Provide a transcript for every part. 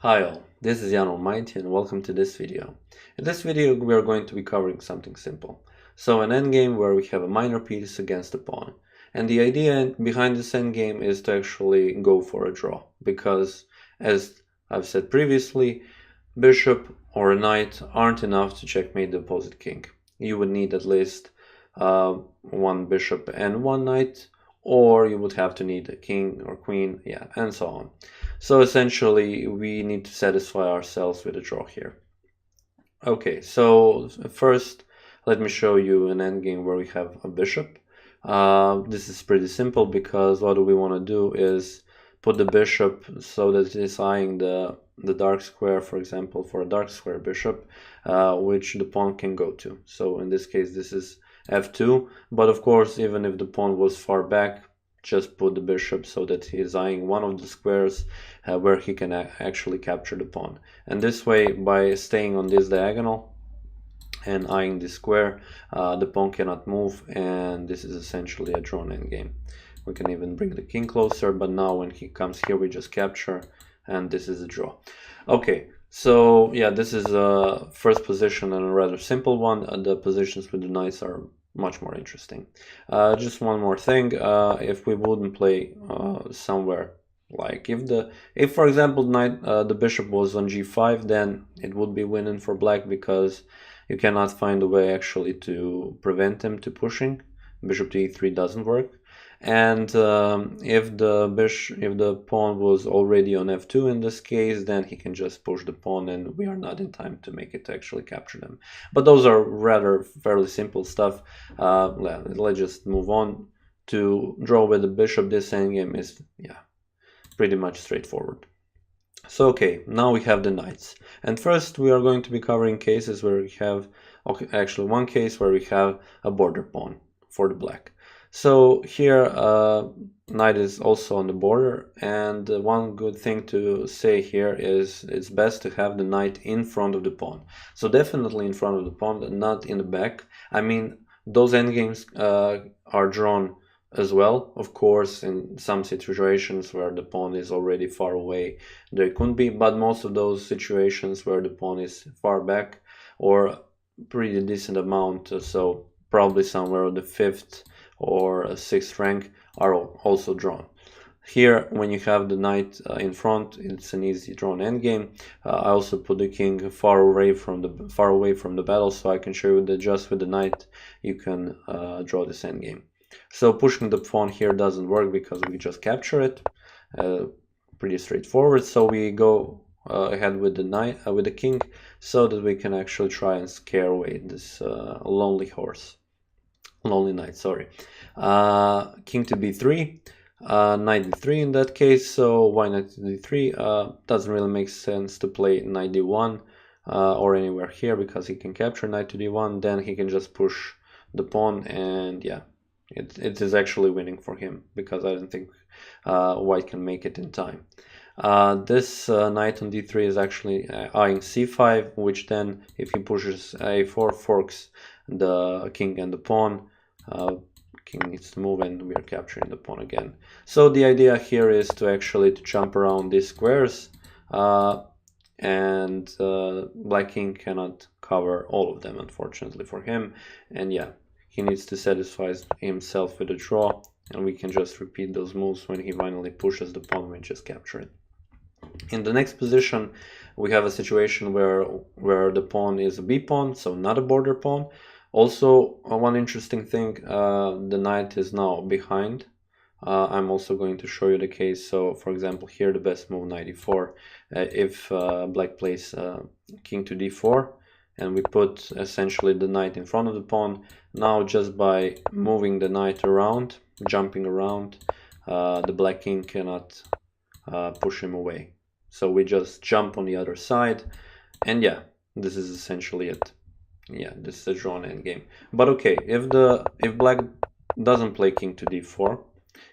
Hi all, this is Allmighty and welcome to this video. In this video we are going to be covering something simple. So an endgame where we have a minor piece against a pawn. And the idea behind this endgame is to actually go for a draw. Because as I've said previously, bishop or a knight aren't enough to checkmate the opposite king. You would need at least one bishop and one knight, or you would have to need a king or queen, yeah, and so on. So essentially, we need to satisfy ourselves with a draw here. Okay, so first, let me show you an endgame where we have a bishop. This is pretty simple because what we want to do is put the bishop so that it is eyeing the dark square, for example, for a dark square bishop, which the pawn can go to. So in this case, this is f2, but of course, even if the pawn was far back, just put the bishop so that he is eyeing one of the squares where he can actually capture the pawn. And this way, by staying on this diagonal and eyeing this square, the pawn cannot move, and this is essentially a drawn endgame. We can even bring the king closer, but now when he comes here, we just capture, and this is a draw. Okay, so yeah, this is a first position and a rather simple one. The positions with the knights are much more interesting. Just one more thing, if we wouldn't play somewhere like if for example the bishop was on g5, then it would be winning for black because you cannot find a way actually to prevent him to pushing. Bishop to e3 doesn't work. And if the pawn was already on f2 in this case, then he can just push the pawn and we are not in time to make it to actually capture them. But those are rather fairly simple stuff. Let's just move on. To draw with the bishop, this endgame is, yeah, pretty much straightforward. So okay, now we have the knights. And first we are going to be covering cases where we have, okay, actually one case where we have a border pawn for the black. So here knight is also on the border, and one good thing to say here is it's best to have the knight in front of the pawn. So definitely in front of the pawn, not in the back. I mean, those endgames are drawn as well. Of course, in some situations where the pawn is already far away, there could be, but most of those situations where the pawn is far back or pretty decent amount, so probably somewhere on the 5th or 6th rank, are also drawn. Here, when you have the knight in front, it's an easy drawn endgame. I also put the king far away from the battle, so I can show you that just with the knight you can draw this endgame. So pushing the pawn here doesn't work because we just capture it. Pretty straightforward. So we go ahead with the knight, with the king, so that we can actually try and scare away this lonely knight. Sorry. King to b3. Knight d3 in that case, so why knight to d3? Doesn't really make sense to play knight d1 or anywhere here because he can capture knight to d1, then he can just push the pawn, and yeah, it is actually winning for him because I don't think white can make it in time. This knight on d3 is actually eyeing c5, which then, if he pushes a4, forks the king and the pawn. King needs to move and we are capturing the pawn again. So the idea here is to actually jump around these squares, and black king cannot cover all of them, unfortunately for him. And yeah, he needs to satisfy himself with a draw, and we can just repeat those moves when he finally pushes the pawn. We just capture it. In the next position, we have a situation where the pawn is a b pawn, so not a border pawn. Also, one interesting thing, the knight is now behind. I'm also going to show you the case. So, for example, here the best move, knight e4. If black plays king to d4, and we put essentially the knight in front of the pawn, now just by moving the knight around, jumping around, the black king cannot push him away. So we just jump on the other side, and yeah, this is essentially it. Yeah, this is a drawn endgame. But okay, if black doesn't play king to d4,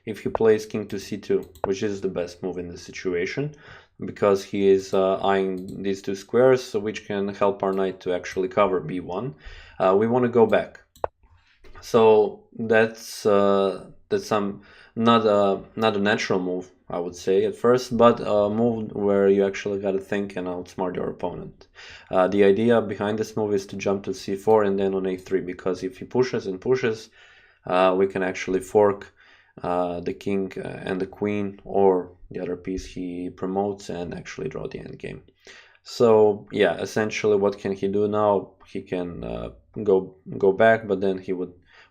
if he plays king to c2, which is the best move in this situation, because he is eyeing these two squares, so which can help our knight to actually cover b1, we want to go back. So that's not a natural move, I would say at first, but a move where you actually gotta think and outsmart your opponent. The idea behind this move is to jump to c4 and then on a3, because if he pushes and pushes, we can actually fork the king and the queen, or the other piece he promotes, and actually draw the endgame. So yeah, essentially what can he do now? He can go back, but then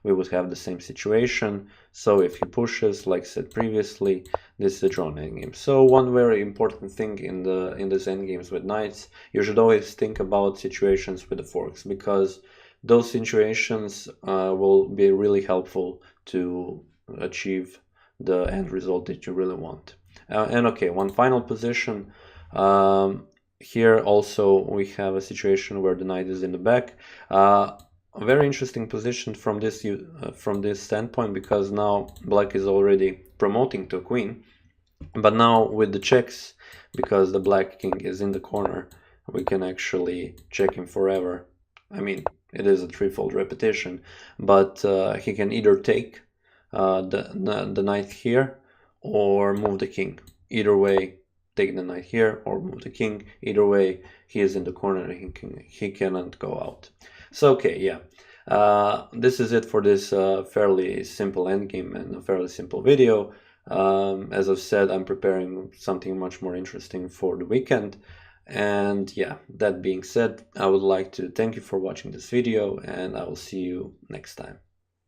we would have the same situation. So if he pushes, like said previously, this is a drawn endgame. So one very important thing in this endgames with knights, you should always think about situations with the forks, because those situations will be really helpful to achieve the end result that you really want. And okay, one final position. Here also we have a situation where the knight is in the back. A very interesting position from this standpoint, because now black is already promoting to queen, but now with the checks, because the black king is in the corner, we can actually check him forever. I mean, it is a threefold repetition, but he can either take the knight here or move the king. Either way, take the knight here or move the king. Either way, he is in the corner and he cannot go out. So okay, yeah. This is it for this fairly simple endgame and a fairly simple video. As I've said, I'm preparing something much more interesting for the weekend. And yeah, that being said, I would like to thank you for watching this video, and I will see you next time.